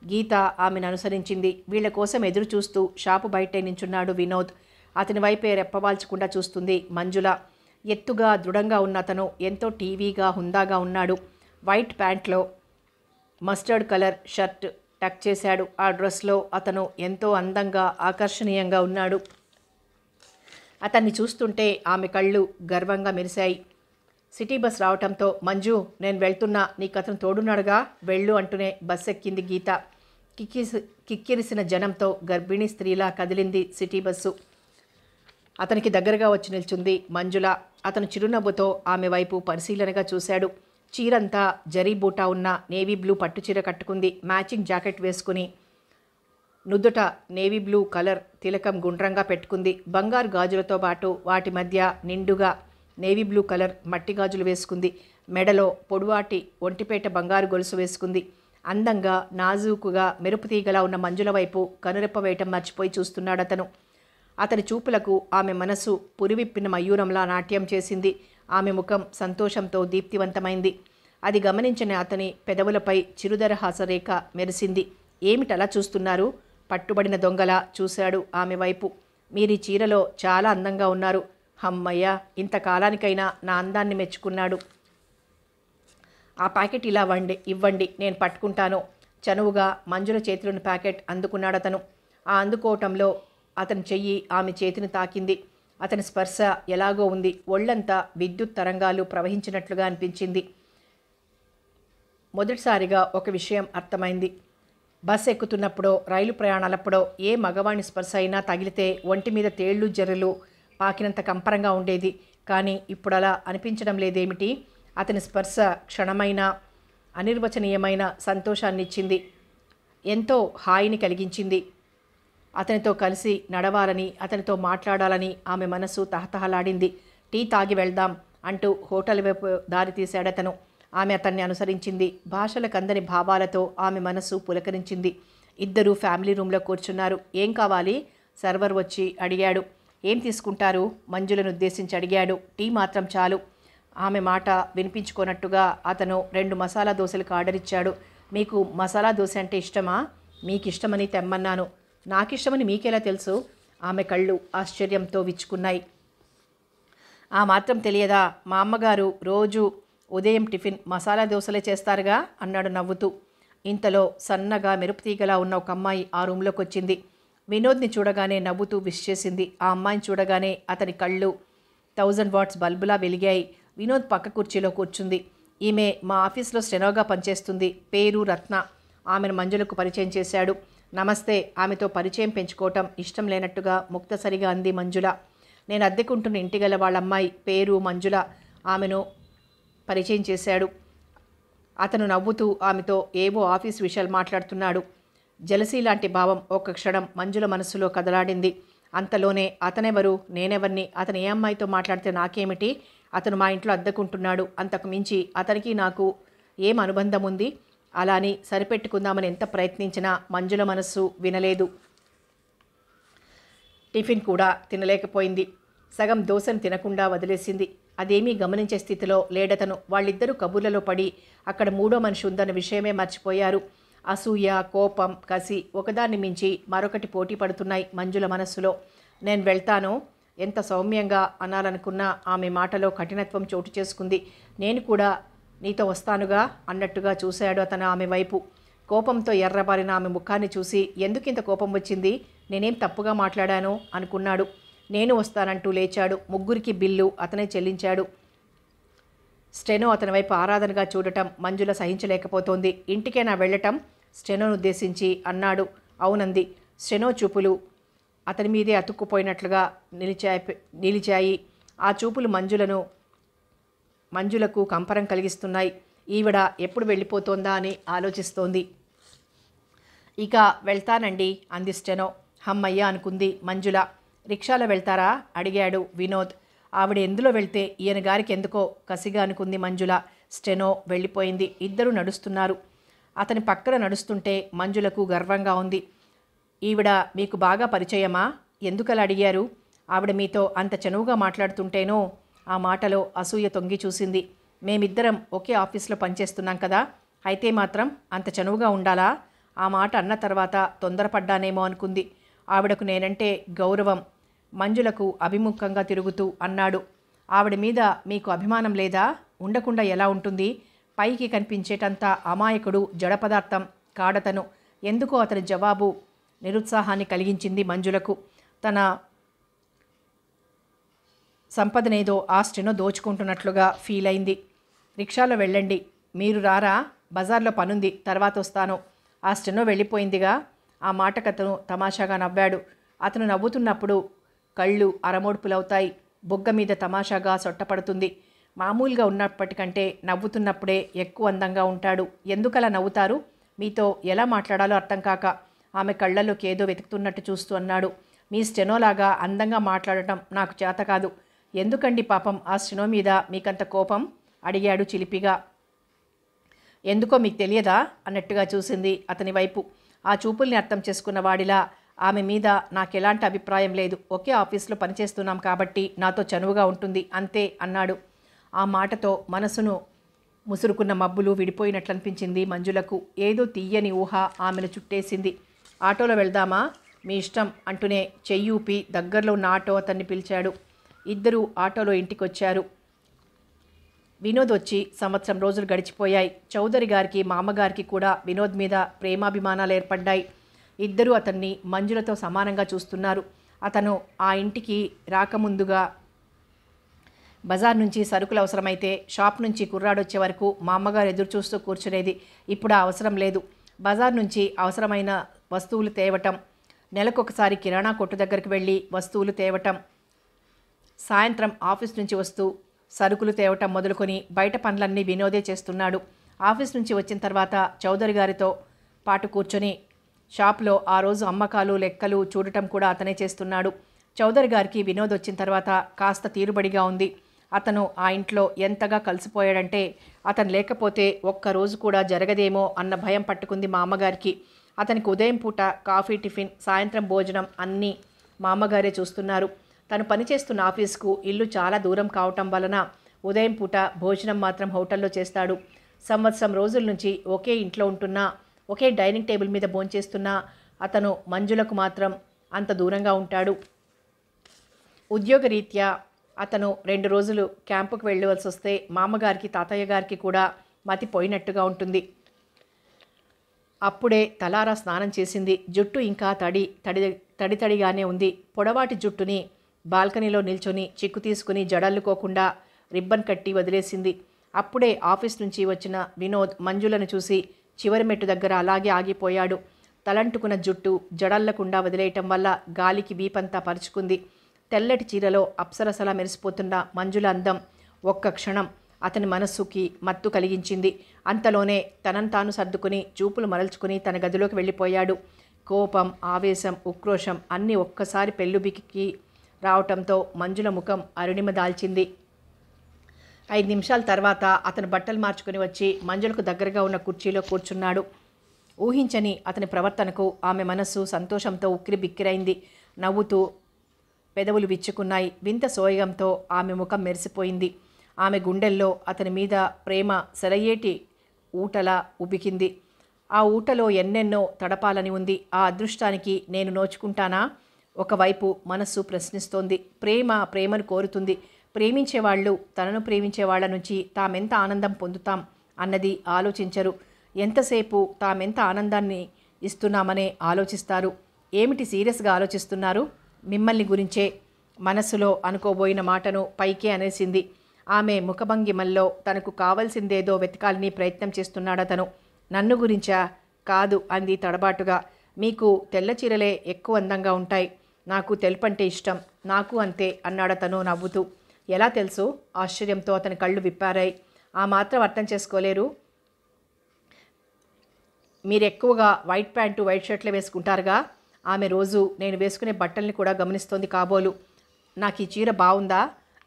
[SPEAKER 1] గీత ఆమెను అనుసరించింది. వీళ్ల కోసం ఎదురు చూస్తూ షాపు బయటే నించున్నాడు వినోద్. అతని వైపే రెప్పవాల్చకుండా చూస్తుంది మంజుల. ఎత్తుగా దృఢంగా ఉన్న అతను ఎంతో టీవీగా హుందాగా ఉన్నాడు. వైట్ ప్యాంట్లో మస్టర్డ్ కలర్ షర్ట్ టక్ చేశాడు. ఆ డ్రెస్లో అతను ఎంతో అందంగా ఆకర్షణీయంగా ఉన్నాడు. అతన్ని చూస్తుంటే ఆమె కళ్ళు గర్వంగా మెరిశాయి. సిటీ బస్ రావటంతో, మంజు నేను వెళ్తున్నా, నీకు అతను తోడున్నాడుగా, వెళ్ళు అంటూనే బస్ ఎక్కింది గీత. కిక్కిరిసిన జనంతో గర్భిణీ స్త్రీలా కదిలింది సిటీ బస్సు. అతనికి దగ్గరగా వచ్చి నిల్చుంది మంజుల. అతను చిరునవ్వుతో ఆమె వైపు పరిశీలనగా చూశాడు. చీరంతా జరీ బూటా ఉన్న నేవీ బ్లూ పట్టుచీర కట్టుకుంది. మ్యాచింగ్ జాకెట్ వేసుకుని నుదుట నేవీ బ్లూ కలర్ తిలకం గుండ్రంగా పెట్టుకుంది. బంగారు గాజులతో పాటు వాటి మధ్య నిండుగా నేవీ బ్లూ కలర్ మట్టి గాజులు వేసుకుంది. మెడలో పొడువాటి ఒంటిపేట బంగారు గొలుసు వేసుకుంది. అందంగా నాజూకుగా మెరుపుతీగలా ఉన్న మంజుల వైపు కనురెప్ప వేయటం మర్చిపోయి చూస్తున్నాడు అతను. అతని చూపులకు ఆమె మనసు పురివిప్పిన మయూరంలా నాట్యం చేసింది. ఆమె ముఖం సంతోషంతో దీప్తివంతమైంది. అది గమనించిన అతని పెదవులపై చిరుదరహాసరేఖ మెరిసింది. ఏమిటలా చూస్తున్నారు? పట్టుబడిన దొంగలా చూశాడు ఆమె వైపు. మీరీ చీరలో చాలా అందంగా ఉన్నారు. హమ్మయ్య, ఇంతకాలానికైనా నా అందాన్ని మెచ్చుకున్నాడు. ఆ ప్యాకెట్ ఇలా ఇవ్వండి, నేను పట్టుకుంటాను. చనువుగా మంజుల చేతిలోని ప్యాకెట్ అందుకున్నాడతను. ఆ అందుకోవటంలో అతని చెయ్యి ఆమె చేతిని తాకింది. అతని స్పర్శ ఎలాగో ఉంది. ఒళ్ళంతా విద్యుత్ తరంగాలు ప్రవహించినట్లుగా అనిపించింది. మొదటిసారిగా ఒక విషయం అర్థమైంది. బస్ ఎక్కుతున్నప్పుడో రైలు ప్రయాణాలప్పుడో ఏ మగవాణి స్పర్శ అయినా తగిలితే ఒంటి మీద తేళ్లు జర్రెలు పాకినంత కంపరంగా ఉండేది. కానీ ఇప్పుడు అలా అనిపించడం లేదేమిటి? అతని స్పర్శ క్షణమైన అనిర్వచనీయమైన సంతోషాన్నిచ్చింది. ఎంతో హాయిని కలిగించింది. అతనితో కలిసి నడవాలని, అతనితో మాట్లాడాలని ఆమె మనసు తహతహలాడింది. టీ తాగి వెళ్దాం అంటూ హోటల్ వైపు దారి తీశాడతను. ఆమె అతన్ని అనుసరించింది. భాషలకందని భావాలతో ఆమె మనసు పులకరించింది. ఇద్దరూ ఫ్యామిలీ రూమ్లో కూర్చున్నారు. ఏం కావాలి? సర్వర్ వచ్చి అడిగాడు. ఏం తీసుకుంటారు? మంజులను ఉద్దేశించి అడిగాడు. టీ మాత్రం చాలు. ఆమె మాట వినిపించుకోనట్టుగా అతను 2 మసాలా దోశలకు ఆర్డర్ ఇచ్చాడు. మీకు మసాలా దోశ అంటే ఇష్టమా? మీకు ఇష్టమని తెమ్మన్నాను. నాకిష్టమని మీకెలా తెలుసు? ఆమె కళ్ళు ఆశ్చర్యంతో విచ్చుకున్నాయి. ఆ మాత్రం తెలియదా? మా అమ్మగారు రోజు ఉదయం టిఫిన్ మసాలా దోశలే చేస్తారుగా అన్నాడు నవ్వుతూ. ఇంతలో సన్నగా మెరుపుతీగలా ఉన్న ఒక అమ్మాయి ఆ రూమ్లోకి వచ్చింది. వినోద్ని చూడగానే నవ్వుతూ విష్ చేసింది. ఆ అమ్మాయిని చూడగానే అతని కళ్ళు 1000 వాట్స్ బల్బులా వెలిగాయి. వినోద్ పక్క కుర్చీలో కూర్చుంది. ఈమె మా ఆఫీస్లో స్టెనోగా పనిచేస్తుంది. పేరు రత్న. ఆమెను మంజులకు పరిచయం చేశాడు. నమస్తే. ఆమెతో పరిచయం పెంచుకోవటం ఇష్టం లేనట్టుగా ముక్తసరిగా అంది మంజుల. నేను అద్దెకుంటున్న ఇంటి గల వాళ్ళ అమ్మాయి పేరు మంజుల. ఆమెను పరిచయం చేశాడు. అతను నవ్వుతూ ఆమెతో ఏవో ఆఫీస్ విషయాలు మాట్లాడుతున్నాడు. జలసీ లాంటి భావం ఒక్క క్షణం మంజుల మనసులో కదలాడింది. అంతలోనే అతనెవరు, నేనెవర్ని, అతను ఏ అమ్మాయితో మాట్లాడితే నాకేమిటి, అతను మా ఇంట్లో అద్దెకుంటున్నాడు, అంతకు మించి అతనికి నాకు ఏం అనుబంధం ఉంది, అలా అని సరిపెట్టుకుందామని ఎంత ప్రయత్నించినా మంజుల మనస్సు వినలేదు. టిఫిన్ కూడా తినలేకపోయింది. సగం దోశను తినకుండా వదిలేసింది. అదేమీ గమనించే స్థితిలో లేడతను. వాళ్ళిద్దరూ కబుర్లలో పడి అక్కడ మూడో మనిషి ఉందన్న విషయమే మర్చిపోయారు. అసూయ, కోపం, కసి ఒకదాన్ని మించి మరొకటి పోటీ పడుతున్నాయి మంజుల మనస్సులో. నేను వెళ్తాను ఎంత సౌమ్యంగా అనాలనుకున్నా ఆమె మాటలో కఠినత్వం చోటు చేసుకుంది. నేను కూడా నీతో వస్తానుగా అన్నట్టుగా చూశాడు అతను ఆమె వైపు. కోపంతో ఎర్రబారిన ఆమె ముఖాన్ని చూసి ఎందుకింత కోపం వచ్చింది, నేనేం తప్పుగా మాట్లాడాను అనుకున్నాడు. నేను వస్తానంటూ లేచాడు. ముగ్గురికి బిల్లు అతనే చెల్లించాడు. స్టెనో అతని వైపు ఆరాధనగా చూడటం మంజుల సహించలేకపోతోంది. ఇంటికైనా వెళ్ళటం స్టెనోను ఉద్దేశించి అన్నాడు. అవునంది. స్టెనో చూపులు అతని మీదే అతుక్కుపోయినట్లుగా నిలిచాయి. ఆ చూపులు మంజులకు కంపరం కలిగిస్తున్నాయి. ఈవిడ ఎప్పుడు వెళ్ళిపోతోందా అని ఆలోచిస్తోంది. ఇక వెళ్తానండి అంది స్టెనో. హమ్మయ్య అనుకుంది మంజుల. రిక్షాలో వెళ్తారా అడిగాడు వినోద్. ఆవిడ ఎందులో వెళ్తే ఈయన గారికి ఎందుకో కసిగా అనుకుంది మంజుల. స్టెనో వెళ్ళిపోయింది. ఇద్దరు నడుస్తున్నారు. అతని పక్కన నడుస్తుంటే మంజులకు గర్వంగా ఉంది. ఈవిడ మీకు బాగా పరిచయమా, ఎందుకలా అడిగారు, ఆవిడ మీతో అంత చనువుగా మాట్లాడుతుంటేనో. ఆ మాటలో అసూయ తొంగి చూసింది. మేమిద్దరం ఒకే ఆఫీస్లో పనిచేస్తున్నాం కదా, అయితే మాత్రం అంత చనువుగా ఉండాలా. ఆ మాట అన్న తర్వాత తొందరపడ్డానేమో అనుకుంది. ఆవిడకు నేనంటే గౌరవం. మంజులకు అభిముఖంగా తిరుగుతూ అన్నాడు. ఆవిడ మీద మీకు అభిమానం లేదా, ఉండకుండా ఎలా ఉంటుంది, పైకి కనిపించేటంత అమాయకుడు జడపదార్థం కాడతను. ఎందుకో అతని జవాబు నిరుత్సాహాన్ని కలిగించింది మంజులకు. తన సంపదనేదో ఆ స్టెనో దోచుకుంటున్నట్లుగా ఫీల్ అయింది. రిక్షాలో వెళ్ళండి, మీరు రారా, బజార్లో పనుంది, తర్వాత వస్తాను. ఆ స్టెనో వెళ్ళిపోయిందిగా. ఆ మాటకతను తమాషాగా నవ్వాడు. అతను నవ్వుతున్నప్పుడు కళ్ళు అరమోడ్పులవుతాయి. బొగ్గ మీద తమాషాగా సొట్టపడుతుంది. మామూలుగా ఉన్నప్పటికంటే నవ్వుతున్నప్పుడే ఎక్కువ అందంగా ఉంటాడు. ఎందుకలా నవ్వుతారు, మీతో ఎలా మాట్లాడాలో అర్థం కాక ఆమె కళ్ళల్లోకి ఏదో వెతుకుతున్నట్టు చూస్తూ అన్నాడు. మీ స్టెనోలాగా అందంగా మాట్లాడటం నాకు చేత కాదు. ఎందుకండి పాపం ఆ స్టెనో మీద మీకంత కోపం అడిగాడు చిలిపిగా. ఎందుకో మీకు తెలియదా అన్నట్టుగా చూసింది అతని వైపు. ఆ చూపుల్ని అర్థం చేసుకున్న వాడిలా ఆమె మీద నాకెలాంటి అభిప్రాయం లేదు, ఒకే ఆఫీస్లో పనిచేస్తున్నాం కాబట్టి నాతో చనువుగా ఉంటుంది అంతే అన్నాడు. ఆ మాటతో మనసును ముసురుకున్న మబ్బులు విడిపోయినట్లనిపించింది మంజులకు. ఏదో తీయని ఊహ ఆమెను చుట్టేసింది. ఆటోలో వెళ్దామా, మీ ఇష్టం అంటూనే చెయ్యూపి దగ్గరలో ఉన్న ఆటో అతన్ని పిలిచాడు. ఇద్దరూ ఆటోలో ఇంటికొచ్చారు. వినోద్ వచ్చి సంవత్సరం రోజులు గడిచిపోయాయి. చౌదరి గారికి మామగారికి కూడా వినోద్ మీద ప్రేమాభిమానాలు ఏర్పడ్డాయి. ఇద్దరూ అతన్ని మంజులతో సమానంగా చూస్తున్నారు. అతను ఆ ఇంటికి రాకముందుగా బజార్ నుంచి సరుకులు అవసరమైతే షాప్ నుంచి కుర్రాడొచ్చే వరకు మా అమ్మగారు ఎదురు చూస్తూ కూర్చునేది. ఇప్పుడు ఆ అవసరం లేదు. బజార్ నుంచి అవసరమైన వస్తువులు తేవటం, నెలకొకసారి కిరాణా కొట్టు దగ్గరికి వెళ్ళి వస్తువులు తేవటం, సాయంత్రం ఆఫీస్ నుంచి వస్తూ సరుకులు తేవటం మొదలుకొని బయట పనులన్నీ వినోదే చేస్తున్నాడు. ఆఫీస్ నుంచి వచ్చిన తర్వాత చౌదరి గారితో పాటు కూర్చొని షాప్లో ఆ రోజు అమ్మకాలు లెక్కలు చూడటం కూడా అతనే చేస్తున్నాడు. చౌదరి గారికి వినోద్ వచ్చిన తర్వాత కాస్త తీరుబడిగా ఉంది. అతను ఆ ఇంట్లో ఎంతగా కలిసిపోయాడంటే అతను లేకపోతే ఒక్కరోజు కూడా జరగదేమో అన్న భయం పట్టుకుంది మా అమ్మగారికి. అతనికి ఉదయం పూట కాఫీ, టిఫిన్, సాయంత్రం భోజనం అన్నీ మా అమ్మగారే చూస్తున్నారు. తను పనిచేస్తున్న ఆఫీస్కు ఇల్లు చాలా దూరం కావటం వలన ఉదయం పూట భోజనం మాత్రం హోటల్లో చేస్తాడు. సంవత్సరం రోజుల నుంచి ఒకే ఇంట్లో ఉంటున్నా, ఒకే డైనింగ్ టేబుల్ మీద భోంచేస్తున్నా అతను మంజులకు మాత్రం అంత దూరంగా ఉంటాడు. ఉద్యోగరీత్యా అతను 2 రోజులు క్యాంపుకు వెళ్ళవలసి వస్తే మామగారికి తాతయ్య గారికి కూడా మతిపోయినట్టుగా ఉంటుంది. అప్పుడే తలారా స్నానం చేసింది. జుట్టు ఇంకా తడితడిగానే ఉంది. పొడవాటి జుట్టుని బాల్కనీలో నిల్చొని చిక్కు తీసుకుని జడల్లుకోకుండా రిబ్బన్ కట్టి వదిలేసింది. అప్పుడే ఆఫీస్ నుంచి వచ్చిన వినోద్ మంజులను చూసి చివరి మెట్టు దగ్గర అలాగే ఆగిపోయాడు. తలంటుకున్న జుట్టు జడల్లకుండా వదిలేయటం వల్ల గాలికి వీపంతా పరుచుకుంది. తెల్లటి చీరలో అప్సరసలా మెరిసిపోతున్న మంజుల అందం ఒక్క క్షణం అతని మనస్సుకి మత్తు కలిగించింది. అంతలోనే తనను తాను సర్దుకుని చూపులు మరల్చుకుని తన గదిలోకి వెళ్ళిపోయాడు. కోపం, ఆవేశం, ఉక్రోషం అన్నీ ఒక్కసారి పెళ్ళుబికి రావటంతో మంజుల ముఖం అరుణిమ దాల్చింది. 5 నిమిషాల తర్వాత అతను బట్టలు మార్చుకుని వచ్చి మంజులకు దగ్గరగా ఉన్న కుర్చీలో కూర్చున్నాడు. ఊహించని అతని ప్రవర్తనకు ఆమె మనస్సు సంతోషంతో ఉక్కిరి బిక్కిరైంది. నవ్వుతూ పెదవులు విచ్చుకున్నాయి. వింత సోయగంతో ఆమె ముఖం మెరిసిపోయింది. ఆమె గుండెల్లో అతని మీద ప్రేమ సెలయేటి ఊటలా ఉబికింది. ఆ ఊటలో ఎన్నెన్నో తడపాలని ఉంది. ఆ అదృష్టానికి నేను నోచుకుంటానా? ఒకవైపు మనస్సు ప్రశ్నిస్తోంది. ప్రేమను కోరుతుంది. ప్రేమించేవాళ్ళు తనను ప్రేమించే వాళ్ళ నుంచి తామెంత ఆనందం పొందుతాం అన్నది ఆలోచించరు. ఎంతసేపు తామెంత ఆనందాన్ని ఇస్తున్నామనే ఆలోచిస్తారు. ఏమిటి సీరియస్గా ఆలోచిస్తున్నారు? మిమ్మల్ని గురించే. మనస్సులో అనుకోబోయిన మాటను పైకే అనేసింది. ఆమె ముఖభంగిమల్లో తనకు కావలసిందేదో వెతకాలని ప్రయత్నం చేస్తున్నాడతను. నన్ను గురించా? కాదు అంది తడబాటుగా. మీకు తెల్ల చీరలే ఎక్కువ అందంగా ఉంటాయి. నాకు తెలుపంటే ఇష్టం. నాకు అంతే అన్నాడతను నవ్వుతూ. ఎలా తెలుసు? ఆశ్చర్యంతో అతని కళ్ళు విప్పారాయి. ఆ మాత్రం అర్థం చేసుకోలేరు? మీరెక్కువగా వైట్ ప్యాంటు వైట్ షర్ట్లే వేసుకుంటారుగా. ఆమె రోజు నేను వేసుకునే బట్టల్ని కూడా గమనిస్తోంది కాబోలు. నాకు ఈ చీర బాగుందా?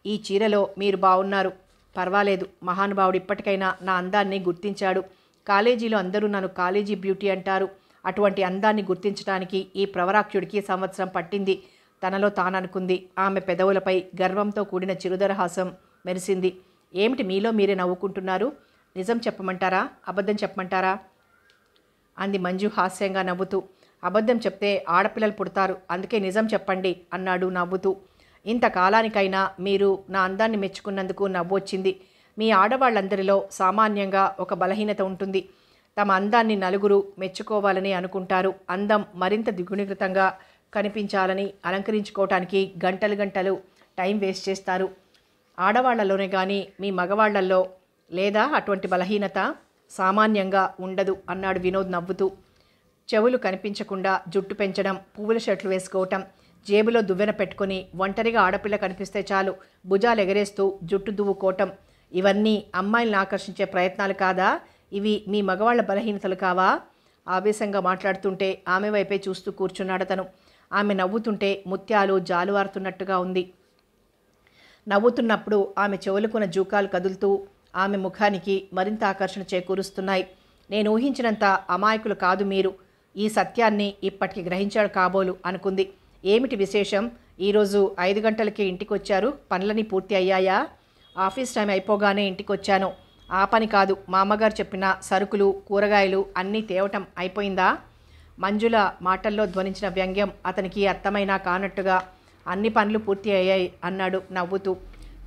[SPEAKER 1] ఈ చీరలో మీరు బాగున్నారు. పర్వాలేదు. మహానుభావుడు ఇప్పటికైనా నా అందాన్ని గుర్తించాడు. కాలేజీలో అందరూ నన్ను కాలేజీ బ్యూటీ అంటారు. అటువంటి అందాన్ని గుర్తించడానికి ఈ ప్రవరాఖ్యుడికి సంవత్సరం పట్టింది తనలో తాననుకుంది. ఆమె పెదవులపై గర్వంతో కూడిన చిరుదరహాసం మెరిసింది. ఏమిటి మీలో మీరే నవ్వుకుంటున్నారు? నిజం చెప్పమంటారా? అబద్ధం చెప్పమంటారా? అంది మంజు హాస్యంగా నవ్వుతూ. అబద్ధం చెప్తే ఆడపిల్లలు పుడతారు, అందుకే నిజం చెప్పండి అన్నాడు నవ్వుతూ. ఇంతకాలానికైనా మీరు నా అందాన్ని మెచ్చుకున్నందుకు నవ్వొచ్చింది. మీ ఆడవాళ్ళందరిలో సామాన్యంగా ఒక బలహీనత ఉంటుంది. తమ అందాన్ని నలుగురు మెచ్చుకోవాలని అనుకుంటారు. అందం మరింత ద్విగుణీకృతంగా కనిపించాలని అలంకరించుకోవటానికి గంటలు గంటలు టైం వేస్ట్ చేస్తారు. ఆడవాళ్లలోనే కానీ మీ మగవాళ్లల్లో లేదా అటువంటి బలహీనత? సామాన్యంగా ఉండదు అన్నాడు వినోద్ నవ్వుతూ. చెవులు కనిపించకుండా జుట్టు పెంచడం, పువ్వుల షర్ట్లు వేసుకోవటం, జేబులో దువ్వెన పెట్టుకుని ఒంటరిగా ఆడపిల్ల కనిపిస్తే చాలు భుజాలు ఎగరేస్తూ జుట్టు దువ్వుకోవటం, ఇవన్నీ అమ్మాయిలను ఆకర్షించే ప్రయత్నాలు కాదా? ఇవి మీ మగవాళ్ల బలహీనతలు కావా? ఆవేశంగా మాట్లాడుతుంటే ఆమె వైపే చూస్తూ కూర్చున్నాడతను. ఆమె నవ్వుతుంటే ముత్యాలు జాలువారుతున్నట్టుగా ఉంది. నవ్వుతున్నప్పుడు ఆమె చెవులకున్న జూకాలు కదులుతూ ఆమె ముఖానికి మరింత ఆకర్షణ చేకూరుస్తున్నాయి. నేను ఊహించినంత అమాయకులు కాదు మీరు. ఈ సత్యాన్ని ఇప్పటికి గ్రహించాడు కాబోలు అనుకుంది. ఏమిటి విశేషం? ఈరోజు 5 గంటలకే ఇంటికొచ్చారు. పనులని పూర్తి అయ్యాయా? ఆఫీస్ టైం అయిపోగానే ఇంటికొచ్చాను. ఆ పని కాదు, మా అమ్మగారు చెప్పిన సరుకులు, కూరగాయలు అన్నీ తేవటం అయిపోయిందా? మంజుల మాటల్లో ధ్వనించిన వ్యంగ్యం అతనికి అర్థమైనా కానట్టుగా అన్ని పనులు పూర్తి అయ్యాయి అన్నాడు నవ్వుతూ.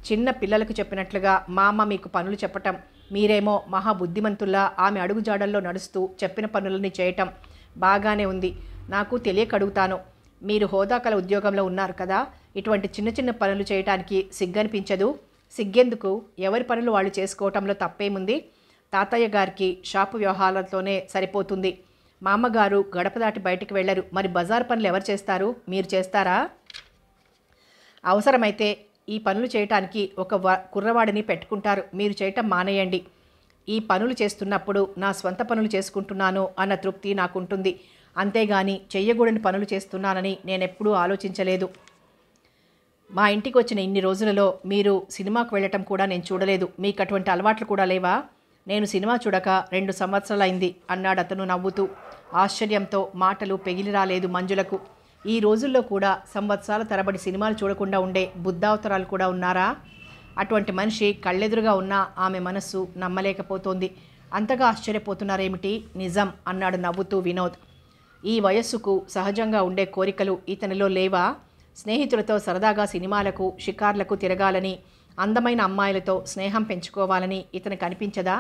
[SPEAKER 1] చిన్న పిల్లలకు చెప్పినట్లుగా మా అమ్మ మీకు పనులు చెప్పటం, మీరేమో మహాబుద్ధిమంతుల్లా ఆమె అడుగుజాడల్లో నడుస్తూ చెప్పిన పనులని చేయటం బాగానే ఉంది. నాకు తెలియక అడుగుతాను. మీరు హోదాకల ఉద్యోగంలో ఉన్నారు కదా, ఇటువంటి చిన్న చిన్న పనులు చేయటానికి సిగ్గనిపించదు? సిగ్గెందుకు? ఎవరి పనులు వాళ్ళు చేసుకోవటంలో తప్పేముంది? తాతయ్య గారికి షాపు వ్యవహారాలతోనే సరిపోతుంది. మా అమ్మగారు గడప దాటి బయటికి వెళ్ళరు. మరి బజార్ పనులు ఎవరు చేస్తారు? మీరు చేస్తారా? అవసరమైతే ఈ పనులు చేయటానికి ఒక కుర్రవాడిని పెట్టుకుంటారు. మీరు చేయటం మానేయండి. ఈ పనులు చేస్తున్నప్పుడు నా స్వంత పనులు చేసుకుంటున్నాను అన్న తృప్తి నాకుంటుంది. అంతేగాని చెయ్యకూడని పనులు చేస్తున్నానని నేనెప్పుడూ ఆలోచించలేదు. మా ఇంటికి వచ్చిన ఇన్ని రోజులలో మీరు సినిమాకు వెళ్ళటం కూడా నేను చూడలేదు. మీకు అటువంటి అలవాట్లు కూడా లేవా? నేను సినిమా చూడక 2 సంవత్సరాలైంది అన్నాడు అతను నవ్వుతూ. ఆశ్చర్యంతో మాటలు పెగిలి రాలేదు మంజులకు. ఈ రోజుల్లో కూడా సంవత్సరాల తరబడి సినిమాలు చూడకుండా ఉండే బుద్ధావతరాలు కూడా ఉన్నారా? అటువంటి మనిషి కళ్ళెదురుగా ఉన్నా ఆమె మనస్సు నమ్మలేకపోతోంది. అంతగా ఆశ్చర్యపోతున్నారేమిటి? నిజం అన్నాడు నవ్వుతూ వినోద్. ఈ వయస్సుకు సహజంగా ఉండే కోరికలు ఇతనిలో లేవా? స్నేహితులతో సరదాగా సినిమాలకు, షికార్లకు తిరగాలని, అందమైన అమ్మాయిలతో స్నేహం పెంచుకోవాలని ఇతనికి అనిపించదా?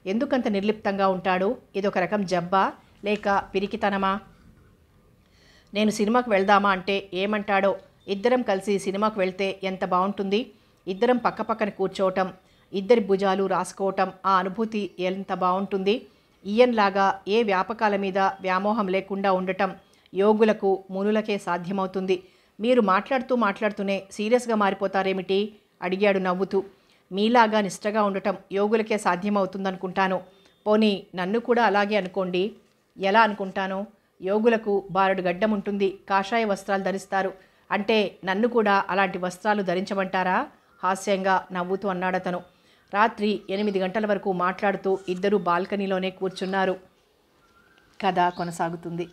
[SPEAKER 1] ఎందుకంత నిర్లిప్తంగా ఉంటాడు? ఇదొక రకం జబ్బా లేక పిరికితనమా? నేను సినిమాకు వెళ్దామా అంటే ఏమంటాడో. ఇద్దరం కలిసి సినిమాకు వెళ్తే ఎంత బాగుంటుంది. ఇద్దరం పక్కపక్కన కూర్చోవటం, ఇద్దరి భుజాలు రాసుకోవటం, ఆ అనుభూతి ఎంత బాగుంటుంది. ఈయన్లాగా ఏ వ్యాపకాల మీద వ్యామోహం లేకుండా ఉండటం యోగులకు మునులకే సాధ్యమవుతుంది. మీరు మాట్లాడుతూనే సీరియస్గా మారిపోతారేమిటి అడిగాడు నవ్వుతూ. మీలాగా నిష్ఠగా ఉండటం యోగులకే సాధ్యమవుతుందనుకుంటాను. పోనీ నన్ను కూడా అలాగే అనుకోండి. ఎలా అనుకుంటాను? యోగులకు బారెడు గడ్డం ఉంటుంది, కాషాయ వస్త్రాలు ధరిస్తారు. అంటే నన్ను కూడా అలాంటి వస్త్రాలు ధరించమంటారా? హాస్యంగా నవ్వుతూ అన్నాడతను. రాత్రి 8 గంటల వరకు మాట్లాడుతూ ఇద్దరూ బాల్కనీలోనే కూర్చున్నారు. కథ కొనసాగుతుంది.